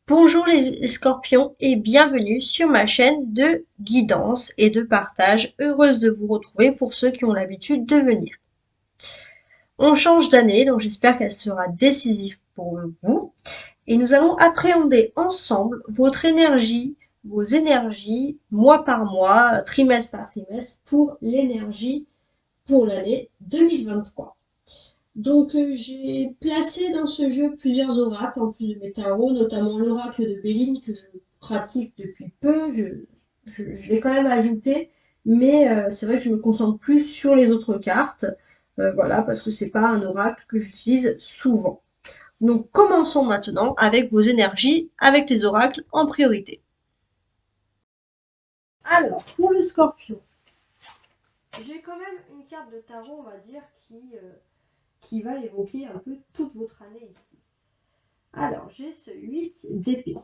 Bonjour les scorpions et bienvenue sur ma chaîne de guidance et de partage. Heureuse de vous retrouver pour ceux qui ont l'habitude de venir. On change d'année, donc j'espère qu'elle sera décisive pour vous. Et nous allons appréhender ensemble votre énergie, vos énergies, mois par mois, trimestre par trimestre, pour l'énergie pour l'année 2023. Donc j'ai placé dans ce jeu plusieurs oracles en plus de mes tarots, notamment l'oracle de Béline que je pratique depuis peu. Je l'ai quand même ajouté, mais c'est vrai que je me concentre plus sur les autres cartes. Voilà, parce que c'est pas un oracle que j'utilise souvent. Donc commençons maintenant avec vos énergies, avec les oracles en priorité. Alors, pour le scorpion, j'ai quand même une carte de tarot, on va dire, qui va évoquer un peu toute votre année ici. Alors, j'ai ce 8 d'épée.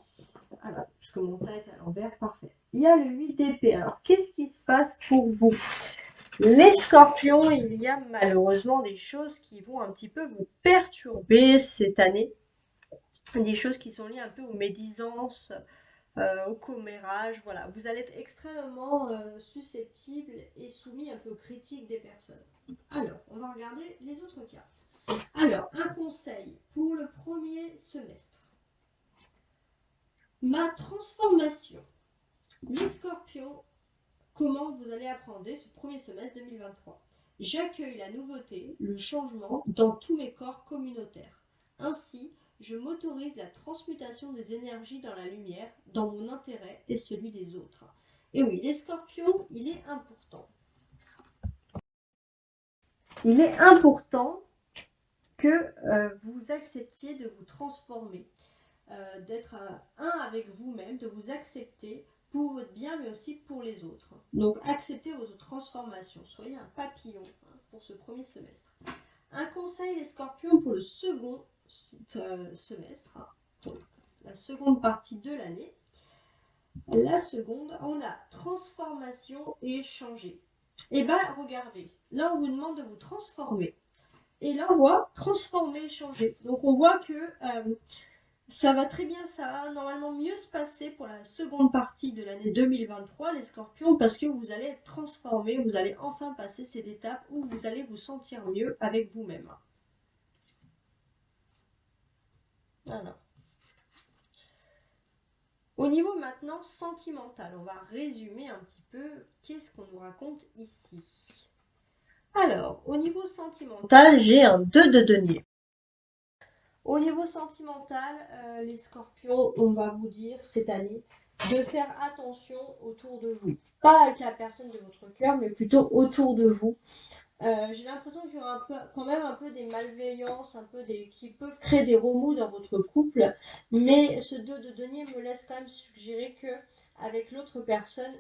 Alors, puisque mon tas est à l'envers, parfait. Il y a le 8 d'épée. Alors, qu'est-ce qui se passe pour vous? Les scorpions, il y a malheureusement des choses qui vont un petit peu vous perturber cette année. Des choses qui sont liées un peu aux médisances, au commérage. Voilà, vous allez être extrêmement susceptible et soumis un peu aux critiques des personnes. Alors, on va regarder les autres cas. Alors, un conseil pour le premier semestre. Ma transformation. Les scorpions, comment vous allez appréhender ce premier semestre 2023? J'accueille la nouveauté, le changement dans tous mes corps communautaires. Ainsi, je m'autorise la transmutation des énergies dans la lumière, dans mon intérêt et celui des autres. Et oui, les scorpions, il est important. Il est important que vous acceptiez de vous transformer. D'être un avec vous-même, de vous accepter pour votre bien, mais aussi pour les autres. Donc, acceptez votre transformation. Soyez un papillon pour ce premier semestre. Un conseil, les scorpions, pour le second semestre, pour la seconde partie de l'année. La seconde, on a transformation et changer. Et bien, regardez, là, on vous demande de vous transformer. Et là, on voit transformer et changer. Donc, on voit que ça va très bien, ça va normalement mieux se passer pour la seconde partie de l'année 2023, les scorpions, parce que vous allez être transformés, vous allez enfin passer cette étape où vous allez vous sentir mieux avec vous-même. Voilà. Au niveau maintenant sentimental, on va résumer un petit peu qu'est-ce qu'on nous raconte ici. Alors, au niveau sentimental, j'ai un 2 de denier. Au niveau sentimental, les scorpions, on va vous dire cette année de faire attention autour de vous. Pas avec la personne de votre cœur, mais plutôt autour de vous. J'ai l'impression qu'il y aura quand même un peu des malveillances, qui peuvent créer des remous dans votre couple. Mais ce 2 de denier me laisse quand même suggérer que avec l'autre personne,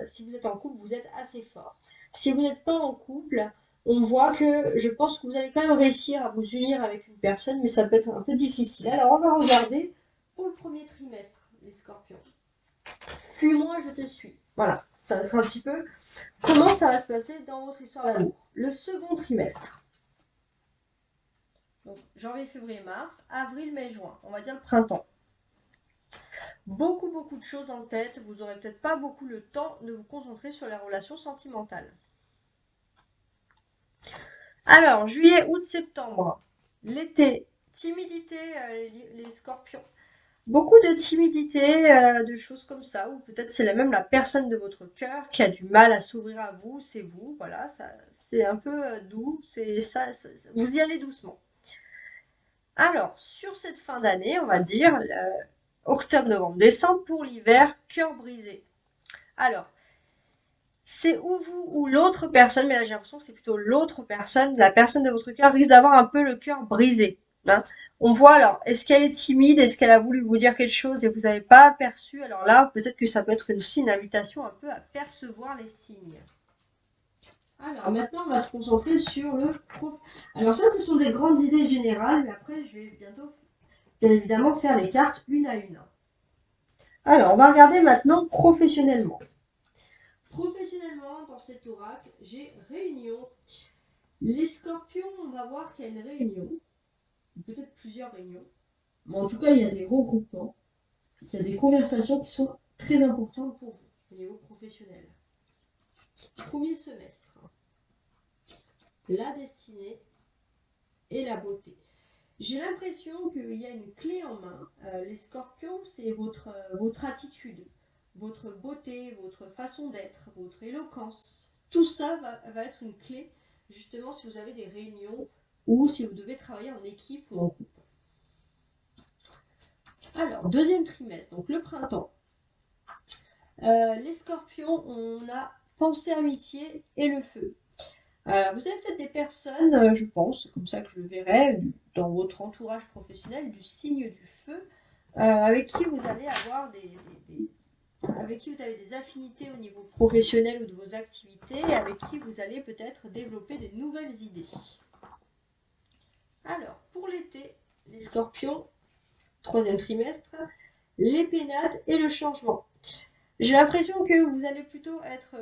si vous êtes en couple, vous êtes assez fort. Si vous n'êtes pas en couple, on voit que je pense que vous allez quand même réussir à vous unir avec une personne, mais ça peut être un peu difficile. Alors on va regarder pour le premier trimestre, les scorpions. Fuis-moi, je te suis. Voilà, ça va être un petit peu comment ça va se passer dans votre histoire d'amour. Le second trimestre. Donc janvier, février, mars, avril, mai, juin. On va dire le printemps. Beaucoup de choses en tête. Vous n'aurez peut-être pas beaucoup le temps de vous concentrer sur les relations sentimentales. Alors, juillet, août, septembre. L'été, timidité, les scorpions. Beaucoup de timidité, de choses comme ça, ou peut-être c'est même la personne de votre cœur qui a du mal à s'ouvrir à vous, c'est vous, voilà, ça, c'est un peu doux, c'est ça, vous y allez doucement. Alors, sur cette fin d'année, on va dire, octobre, novembre, décembre, pour l'hiver, cœur brisé. Alors, c'est ou vous ou l'autre personne, mais là j'ai l'impression que c'est plutôt l'autre personne, la personne de votre cœur risque d'avoir un peu le cœur brisé. Hein. On voit alors, est-ce qu'elle est timide, est-ce qu'elle a voulu vous dire quelque chose et vous n'avez pas aperçu? Alors là, peut-être que ça peut être une invitation un peu à percevoir les signes. Alors maintenant, on va se concentrer sur le prof. Alors ça, ce sont des grandes idées générales, mais après, je vais bientôt, bien évidemment, faire les cartes une à une. Alors, on va regarder maintenant professionnellement. Professionnellement, dans cet oracle, j'ai réunion. Les scorpions, on va voir qu'il y a une réunion, peut-être plusieurs réunions, mais en tout cas, il y a des regroupements. Il y a des conversations qui sont très importantes pour vous au niveau professionnel. Premier semestre, la destinée et la beauté. J'ai l'impression qu'il y a une clé en main. Les scorpions, c'est votre attitude, votre beauté, votre façon d'être, votre éloquence. Tout ça va être une clé, justement, si vous avez des réunions ou si vous devez travailler en équipe ou en groupe. Alors, deuxième trimestre, donc le printemps. Les scorpions, on a pensée, amitié et le feu. Vous avez peut-être des personnes, je pense, c'est comme ça que je le verrai, dans votre entourage professionnel, du signe du feu, avec qui vous allez avoir avec qui vous avez des affinités au niveau professionnel ou de vos activités, et avec qui vous allez peut-être développer des nouvelles idées. Alors, pour l'été, les scorpions, troisième trimestre, les pénates et le changement. J'ai l'impression que vous allez plutôt être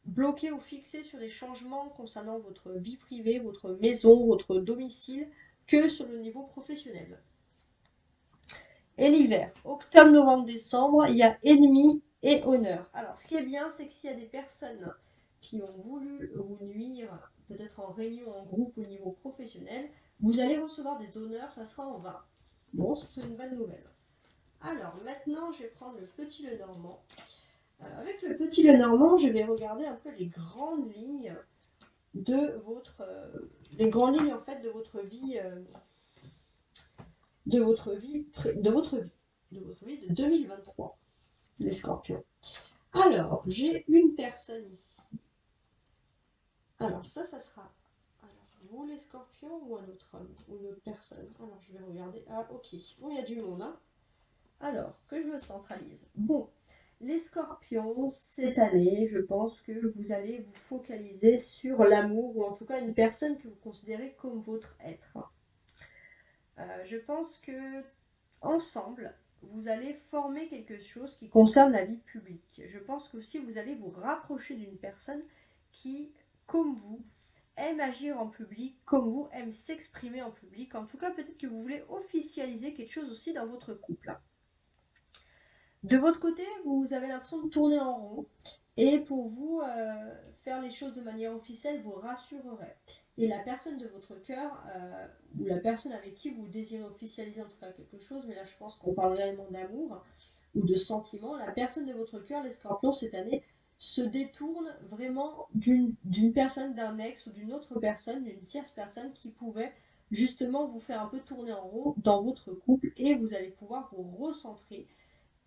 bloqué ou fixé sur des changements concernant votre vie privée, votre maison, votre domicile, que sur le niveau professionnel. Et l'hiver, octobre, novembre, décembre, il y a ennemi et honneur. Alors, ce qui est bien, c'est que s'il y a des personnes qui ont voulu vous nuire, peut-être en réunion, en groupe, au niveau professionnel, vous allez recevoir des honneurs, ça sera en vain. Bon, c'est une bonne nouvelle. Alors, maintenant, je vais prendre le petit Lenormand. Avec le petit Lenormand, je vais regarder un peu les grandes lignes de votre, les grandes lignes en fait de votre vie, de votre vie, de votre vie, de votre vie de 2023, les Scorpions. Alors, j'ai une personne ici. Alors, ça sera. Alors, vous les Scorpions ou un autre homme ou une autre personne. Alors, je vais regarder. Ah, ok. Bon, il y a du monde, hein. Alors, que je me centralise. Bon, les scorpions, cette année, je pense que vous allez vous focaliser sur l'amour, ou en tout cas une personne que vous considérez comme votre être. Je pense que ensemble, vous allez former quelque chose qui concerne la vie publique. Je pense qu'aussi vous allez vous rapprocher d'une personne qui, comme vous, aime agir en public, comme vous, aime s'exprimer en public. En tout cas, peut-être que vous voulez officialiser quelque chose aussi dans votre couple. De votre côté, vous avez l'impression de tourner en rond. Et pour vous, faire les choses de manière officielle vous rassurerait. Et la personne de votre cœur, ou la personne avec qui vous désirez officialiser en tout cas quelque chose, mais là je pense qu'on parle réellement d'amour ou de sentiment, la personne de votre cœur, les scorpions, cette année, se détourne vraiment d'une personne, d'un ex ou d'une autre personne, d'une tierce personne qui pouvait justement vous faire un peu tourner en rond dans votre couple et vous allez pouvoir vous recentrer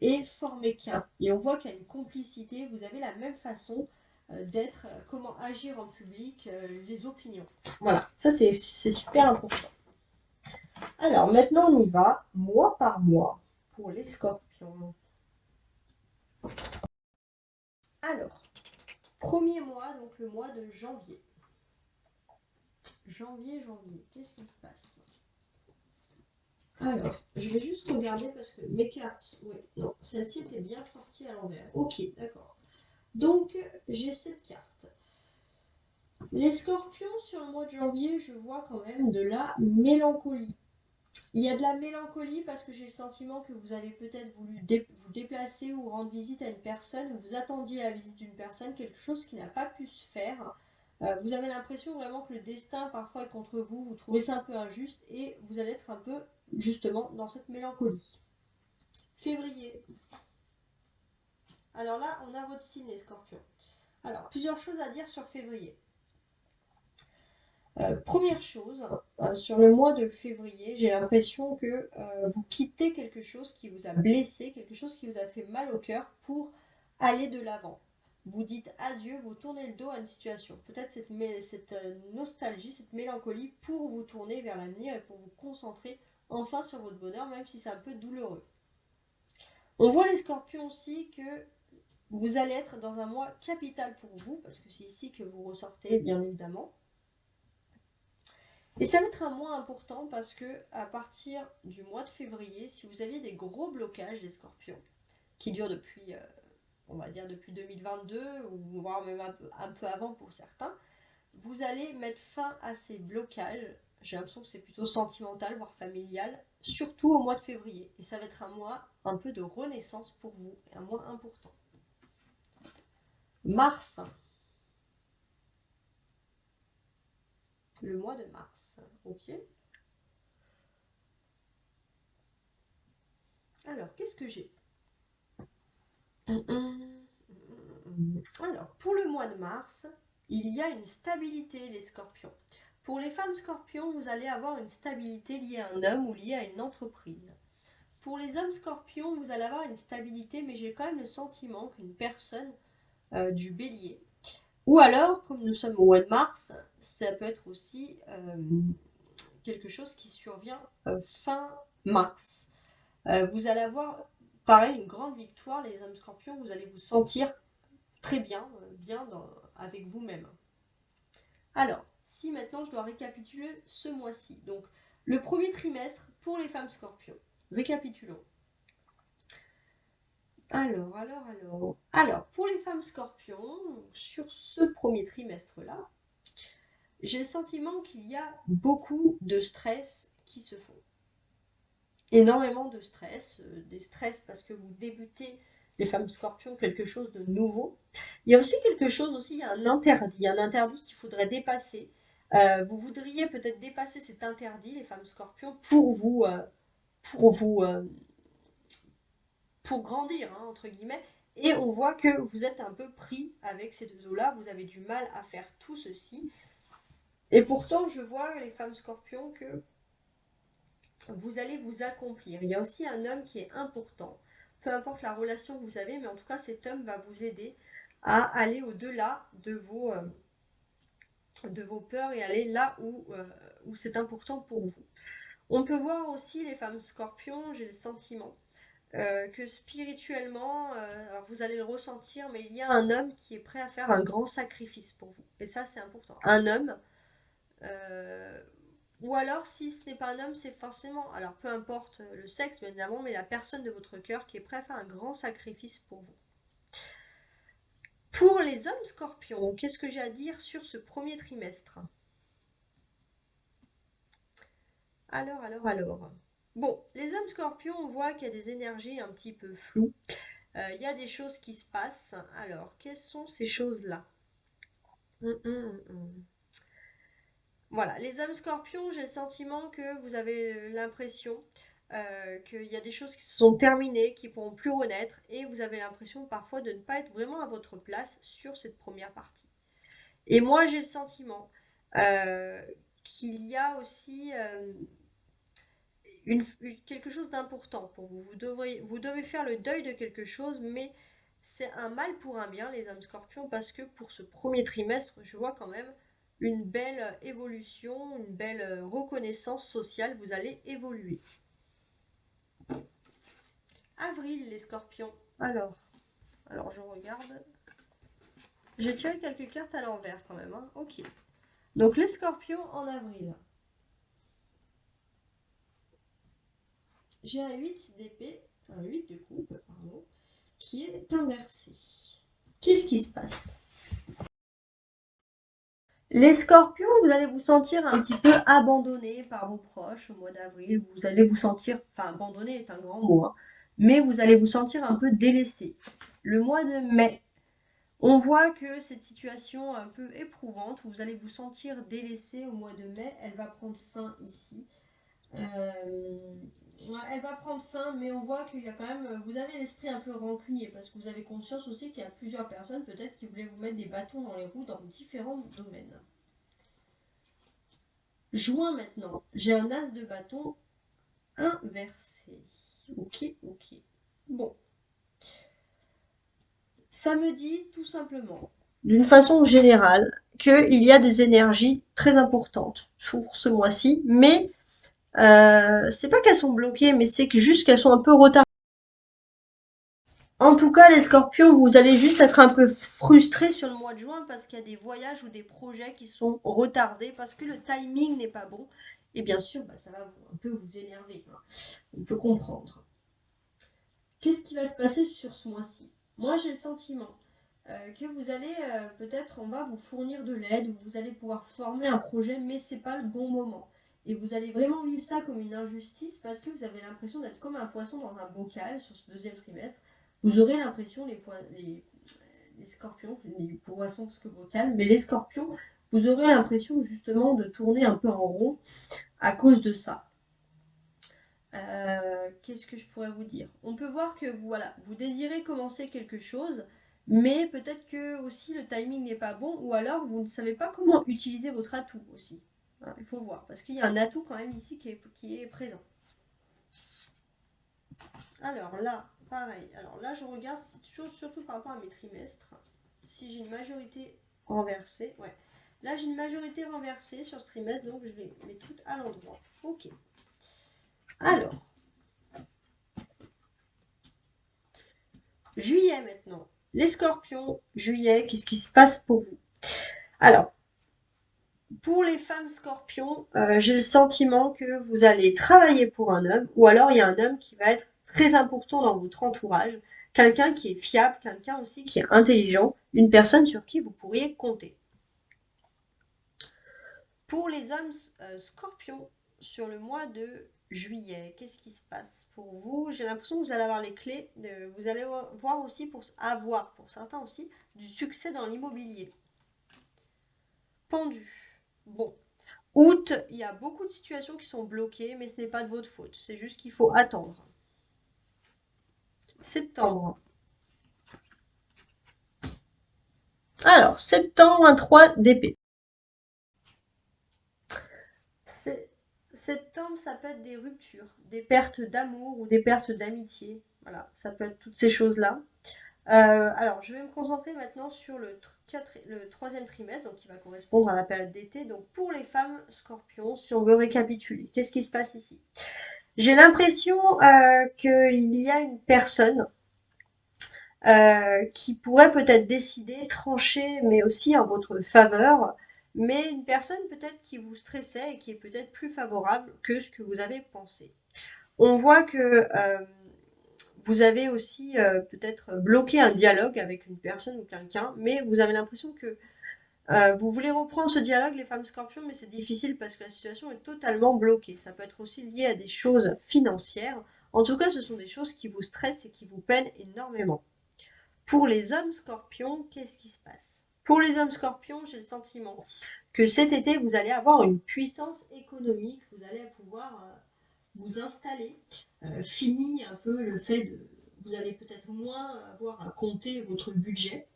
et former qu'un. Et on voit qu'il y a une complicité, vous avez la même façon d'être, comment agir en public, les opinions. Voilà, ça c'est super important. Alors maintenant on y va, mois par mois, pour les scorpions. Alors, premier mois, donc le mois de janvier. Janvier, qu'est-ce qui se passe? Alors, je vais juste regarder parce que mes cartes, oui, non, celle-ci était bien sortie à l'envers. Ok, d'accord. Donc, j'ai cette carte. Les scorpions, sur le mois de janvier, je vois quand même de la mélancolie. Il y a de la mélancolie parce que j'ai le sentiment que vous avez peut-être voulu vous déplacer ou rendre visite à une personne, ou vous attendiez la visite d'une personne, quelque chose qui n'a pas pu se faire. Vous avez l'impression vraiment que le destin parfois est contre vous, vous trouvez ça un peu injuste et vous allez être un peu justement dans cette mélancolie. Février. Alors là, on a votre signe les scorpions. Alors, plusieurs choses à dire sur février. Première chose, sur le mois de février, j'ai l'impression que vous quittez quelque chose qui vous a blessé, quelque chose qui vous a fait mal au cœur pour aller de l'avant. Vous dites adieu, vous tournez le dos à une situation. Peut-être cette nostalgie, cette mélancolie pour vous tourner vers l'avenir et pour vous concentrer enfin sur votre bonheur, même si c'est un peu douloureux. On voit les scorpions aussi que vous allez être dans un mois capital pour vous, parce que c'est ici que vous ressortez, bien évidemment. Et ça va être un mois important parce que à partir du mois de février, si vous aviez des gros blocages des scorpions, qui durent depuis, on va dire depuis 2022, ou voire même un peu avant pour certains, vous allez mettre fin à ces blocages. J'ai l'impression que c'est plutôt sentimental, voire familial, surtout au mois de février. Et ça va être un mois un peu de renaissance pour vous, un mois important. Mars, le mois de mars, ok. Alors, qu'est-ce que j'ai? Alors, pour le mois de mars, il y a une stabilité, les scorpions. Pour les femmes scorpions, vous allez avoir une stabilité liée à un homme ou liée à une entreprise. Pour les hommes scorpions, vous allez avoir une stabilité, mais j'ai quand même le sentiment qu'une personne du bélier, ou alors, comme nous sommes au mois de mars, ça peut être aussi quelque chose qui survient fin mars. Vous allez avoir, pareil, une grande victoire, les hommes scorpions, vous allez vous sentir très bien, avec vous-même. Alors, si maintenant je dois récapituler ce mois-ci, donc le premier trimestre pour les femmes scorpions. Récapitulons. Alors, pour les femmes scorpions, sur ce premier trimestre-là, j'ai le sentiment qu'il y a beaucoup de stress qui se font. Énormément de stress, des stress parce que vous débutez, les femmes scorpions, quelque chose de nouveau. Il y a aussi quelque chose, aussi, il y a un interdit qu'il faudrait dépasser. Vous voudriez peut-être dépasser cet interdit, les femmes scorpions, pour vous, pour grandir, hein, entre guillemets. Et on voit que vous êtes un peu pris avec ces deux eaux-là, vous avez du mal à faire tout ceci. Et pourtant, je vois les femmes scorpions que vous allez vous accomplir. Il y a aussi un homme qui est important. Peu importe la relation que vous avez, mais en tout cas, cet homme va vous aider à aller au-delà de vos peurs et aller là où c'est important pour vous. On peut voir aussi les femmes scorpions, j'ai le sentiment que spirituellement, alors vous allez le ressentir, mais il y a un homme qui est prêt à faire un grand sacrifice pour vous. Et ça, c'est important. Un homme, euh, ou alors si ce n'est pas un homme, c'est forcément, alors peu importe le sexe, bien évidemment, mais la personne de votre cœur qui est prêt à faire un grand sacrifice pour vous. Pour les hommes scorpions, qu'est-ce que j'ai à dire sur ce premier trimestre? Alors. Bon, les hommes scorpions, on voit qu'il y a des énergies un petit peu floues. Il y a des choses qui se passent. Alors, quelles sont ces choses-là? Voilà, les hommes scorpions, j'ai le sentiment que vous avez l'impression qu'il y a des choses qui se sont terminées, qui ne pourront plus renaître, et vous avez l'impression parfois de ne pas être vraiment à votre place sur cette première partie. Et moi, j'ai le sentiment euh, qu'il y a aussi quelque chose d'important pour vous. Vous devez faire le deuil de quelque chose, mais c'est un mal pour un bien, les hommes scorpions, parce que pour ce premier trimestre, je vois quand même une belle évolution, une belle reconnaissance sociale. Vous allez évoluer. Avril, les scorpions. Alors je regarde. J'ai tiré quelques cartes à l'envers quand même, hein. Ok. Donc les scorpions en avril. J'ai un 8 d'épée, un 8 de coupe, pardon, qui est inversé. Qu'est-ce qui se passe? Les scorpions, vous allez vous sentir un petit peu abandonné par vos proches au mois d'avril. Vous allez vous sentir, enfin abandonné est un grand mot, hein, mais vous allez vous sentir un peu délaissé. Le mois de mai, on voit que cette situation un peu éprouvante, où vous allez vous sentir délaissé au mois de mai, elle va prendre fin ici. Elle va prendre fin, mais on voit qu'il y a quand même, vous avez l'esprit un peu rancunier, parce que vous avez conscience aussi qu'il y a plusieurs personnes peut-être qui voulaient vous mettre des bâtons dans les roues dans différents domaines. Juin maintenant, j'ai un as de bâton inversé. Ok. Bon, ça me dit tout simplement, d'une façon générale, qu'il y a des énergies très importantes pour ce mois-ci, mais c'est pas qu'elles sont bloquées, mais c'est que juste qu'elles sont un peu retardées. En tout cas, les scorpions, vous allez juste être un peu frustrés sur le mois de juin parce qu'il y a des voyages ou des projets qui sont retardés parce que le timing n'est pas bon. Et bien sûr, ça va un peu vous énerver, hein. On peut comprendre. Qu'est-ce qui va se passer sur ce mois-ci? Moi, j'ai le sentiment que vous allez, peut-être, on va vous fournir de l'aide, vous allez pouvoir former un projet, mais c'est pas le bon moment. Et vous allez vraiment vivre ça comme une injustice parce que vous avez l'impression d'être comme un poisson dans un bocal sur ce deuxième trimestre. Vous aurez l'impression, les scorpions, les poissons parce que bocal, mais les scorpions, vous aurez l'impression justement de tourner un peu en rond à cause de ça. Qu'est-ce que je pourrais vous dire? On peut voir que voilà, vous désirez commencer quelque chose, mais peut-être que aussi le timing n'est pas bon, ou alors vous ne savez pas comment utiliser votre atout aussi. Hein, il faut voir, parce qu'il y a un atout quand même ici qui est présent. Alors là, pareil. Alors là, je regarde surtout par rapport à mes trimestres. Si j'ai une majorité renversée, ouais. Là, j'ai une majorité renversée sur ce trimestre, donc je les mets toutes à l'endroit. Ok. Alors, juillet maintenant. Les scorpions, juillet, qu'est-ce qui se passe pour vous? Alors, pour les femmes scorpions, j'ai le sentiment que vous allez travailler pour un homme, ou alors il y a un homme qui va être très important dans votre entourage, quelqu'un qui est fiable, quelqu'un aussi qui est intelligent, une personne sur qui vous pourriez compter. Pour les hommes scorpions, sur le mois de juillet, qu'est-ce qui se passe pour vous? J'ai l'impression que vous allez avoir les clés, vous allez voir aussi pour certains aussi, du succès dans l'immobilier. Pendu. Bon. Août, il y a beaucoup de situations qui sont bloquées, mais ce n'est pas de votre faute. C'est juste qu'il faut attendre. Septembre. Alors, septembre, un 3 d'épée. Septembre, ça peut être des ruptures, des pertes d'amour ou des pertes d'amitié. Voilà, ça peut être toutes ces choses-là. Alors, je vais me concentrer maintenant sur le troisième trimestre, donc qui va correspondre à la période d'été. Donc, pour les femmes scorpions, si on veut récapituler, qu'est-ce qui se passe ici? J'ai l'impression qu'il y a une personne qui pourrait peut-être décider, trancher, mais aussi en votre faveur, mais une personne peut-être qui vous stressait et qui est peut-être plus favorable que ce que vous avez pensé. On voit que vous avez aussi peut-être bloqué un dialogue avec une personne ou quelqu'un, mais vous avez l'impression que vous voulez reprendre ce dialogue, les femmes scorpions, mais c'est difficile parce que la situation est totalement bloquée. Ça peut être aussi lié à des choses financières. En tout cas, ce sont des choses qui vous stressent et qui vous peinent énormément. Pour les hommes scorpions, qu'est-ce qui se passe? Pour les hommes scorpions, j'ai le sentiment que cet été, vous allez avoir une puissance économique, vous allez pouvoir vous installer. Fini un peu le fait de... Vous allez peut-être moins avoir à compter votre budget.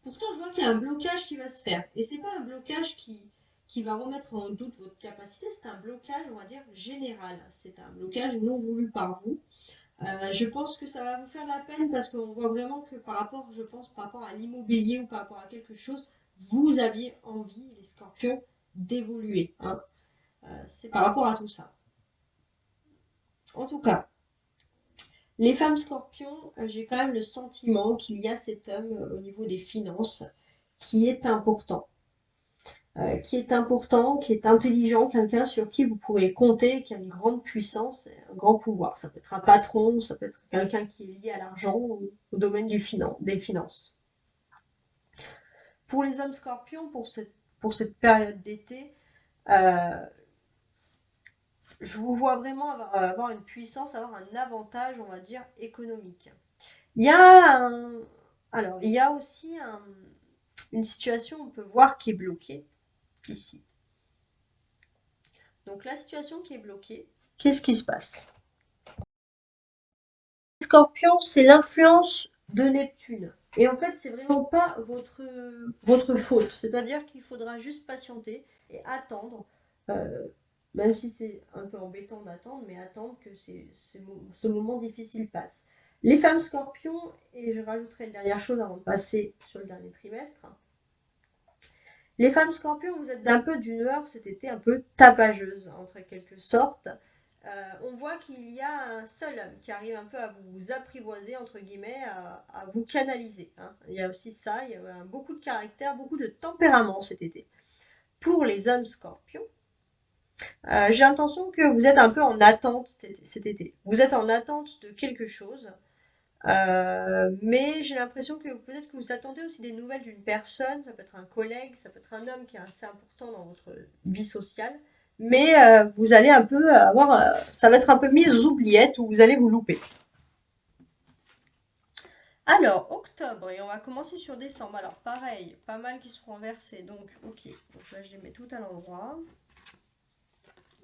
Pourtant, je vois qu'il y a un blocage qui va se faire. Et c'est pas un blocage qui va remettre en doute votre capacité, c'est un blocage, on va dire, général. C'est un blocage non voulu par vous. Je pense que ça va vous faire de la peine parce qu'on voit vraiment que par rapport, je pense, par rapport à l'immobilier ou par rapport à quelque chose, vous aviez envie, les scorpions, d'évoluer. Hein. C'est par rapport à tout ça. En tout cas, les femmes scorpions, j'ai quand même le sentiment qu'il y a cet homme au niveau des finances qui est important. Qui est intelligent, quelqu'un sur qui vous pourrez compter, qui a une grande puissance, un grand pouvoir. Ça peut être un patron, ça peut être quelqu'un qui est lié à l'argent ou au domaine des finances. Pour les hommes scorpions, pour cette période d'été, euh, je vous vois vraiment avoir une puissance, avoir un avantage, on va dire, économique. Il y a alors, il y a aussi une situation, on peut voir, qui est bloquée ici. Donc la situation qui est bloquée, qu'est-ce qui se passe? Scorpion, c'est l'influence de Neptune. Et en fait, c'est vraiment pas votre faute. C'est-à-dire qu'il faudra juste patienter et attendre, euh, même si c'est un peu embêtant d'attendre, mais attendre que ce moment difficile passe. Les femmes scorpions, et je rajouterai une dernière chose avant de passer sur le dernier trimestre. Les femmes scorpions, vous êtes d'un peu d'une humeur cet été un peu tapageuse, entre quelque sorte. On voit qu'il y a un seul homme qui arrive un peu à vous apprivoiser, entre guillemets, à vous canaliser. Hein. Il y a aussi ça, il y a beaucoup de caractère, beaucoup de tempérament cet été. Pour les hommes scorpions, j'ai l'intention que vous êtes un peu en attente cet été. Vous êtes en attente de quelque chose, mais j'ai l'impression que peut-être que vous attendez aussi des nouvelles d'une personne, ça peut être un collègue, ça peut être un homme qui est assez important dans votre vie sociale, mais vous allez un peu avoir, ça va être un peu mis aux oubliettes ou vous allez vous louper. Alors, octobre, et on va commencer sur décembre. Alors, pareil, pas mal qui seront renversés, donc ok. Donc là, je les mets tout à l'endroit.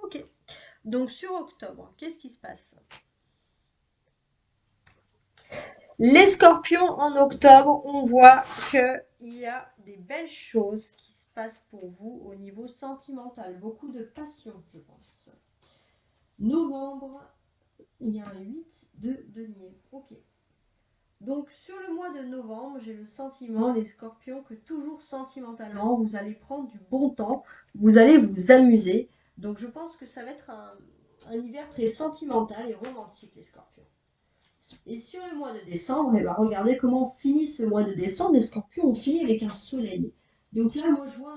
Ok. Donc sur octobre, qu'est-ce qui se passe? Les scorpions en octobre, on voit qu'il y a des belles choses qui se passent pour vous au niveau sentimental. Beaucoup de passion, je pense. Novembre, il y a un 8 de denier. Ok. Donc sur le mois de novembre, j'ai le sentiment, les scorpions, que toujours sentimentalement, vous allez prendre du bon temps, vous allez vous amuser. Donc je pense que ça va être un hiver très sentimental et romantique, les scorpions. Et sur le mois de décembre, et ben regardez comment on finit ce mois de décembre. Les scorpions ont fini avec un soleil. Donc là, moi, je vois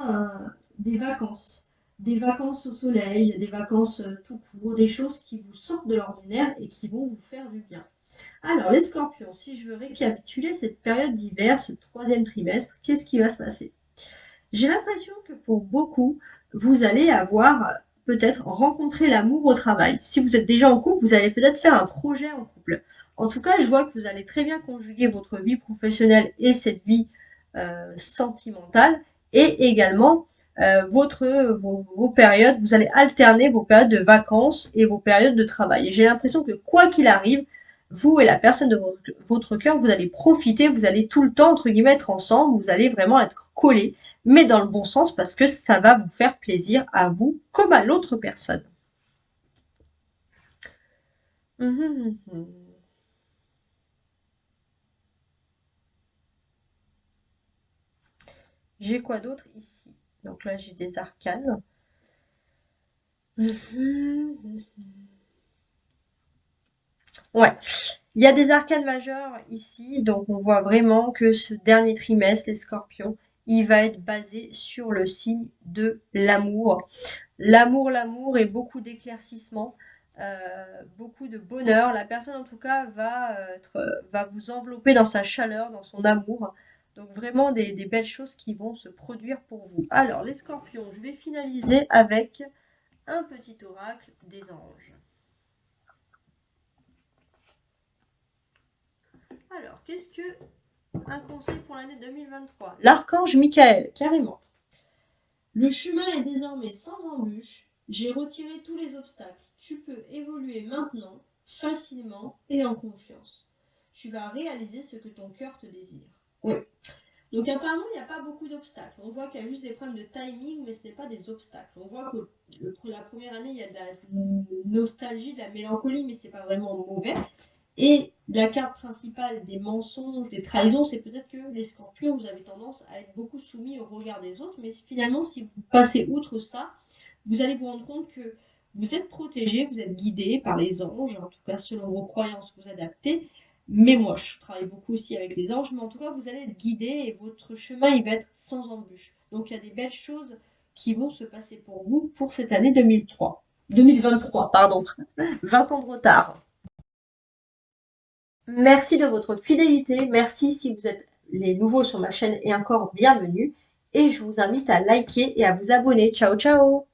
des vacances. Des vacances au soleil, des vacances tout court, des choses qui vous sortent de l'ordinaire et qui vont vous faire du bien. Alors, les scorpions, si je veux récapituler cette période d'hiver, ce troisième trimestre, qu'est-ce qui va se passer? J'ai l'impression que pour beaucoup, vous allez avoir peut-être rencontré l'amour au travail. Si vous êtes déjà en couple, vous allez peut-être faire un projet en couple. En tout cas, je vois que vous allez très bien conjuguer votre vie professionnelle et cette vie sentimentale et également vos périodes, vous allez alterner vos périodes de vacances et vos périodes de travail. Et j'ai l'impression que quoi qu'il arrive, vous et la personne de votre cœur, vous allez profiter, vous allez tout le temps, entre guillemets, être ensemble, vous allez vraiment être collés, mais dans le bon sens parce que ça va vous faire plaisir à vous comme à l'autre personne. Mhm, mhm. J'ai quoi d'autre ici? Donc là, j'ai des arcanes. Mhm. Ouais, il y a des arcanes majeures ici, donc on voit vraiment que ce dernier trimestre, les scorpions, il va être basé sur le signe de l'amour. L'amour et beaucoup d'éclaircissement, beaucoup de bonheur. La personne, en tout cas, va vous envelopper dans sa chaleur, dans son amour. Donc vraiment des belles choses qui vont se produire pour vous. Alors, les scorpions, je vais finaliser avec un petit oracle des anges. Alors, qu'est-ce que un conseil pour l'année 2023? L'archange Michael, carrément. Le chemin est désormais sans embûches. J'ai retiré tous les obstacles. Tu peux évoluer maintenant, facilement et en confiance. Tu vas réaliser ce que ton cœur te désire. Oui. Donc apparemment, il n'y a pas beaucoup d'obstacles. On voit qu'il y a juste des problèmes de timing, mais ce n'est pas des obstacles. On voit que la première année, il y a de la nostalgie, de la mélancolie, mais c'est pas vraiment mauvais. Et la carte principale des mensonges, des trahisons, c'est peut-être que les scorpions, vous avez tendance à être beaucoup soumis au regard des autres, mais finalement, si vous passez outre ça, vous allez vous rendre compte que vous êtes protégé, vous êtes guidé par les anges, en tout cas selon vos croyances, vous adaptez. Mais moi, je travaille beaucoup aussi avec les anges, mais en tout cas, vous allez être guidé et votre chemin, il va être sans embûche. Donc, il y a des belles choses qui vont se passer pour vous pour cette année 2003. 2023, pardon. 20 ans de retard. Merci de votre fidélité. Merci si vous êtes les nouveaux sur ma chaîne et encore bienvenue. Et je vous invite à liker et à vous abonner. Ciao, ciao!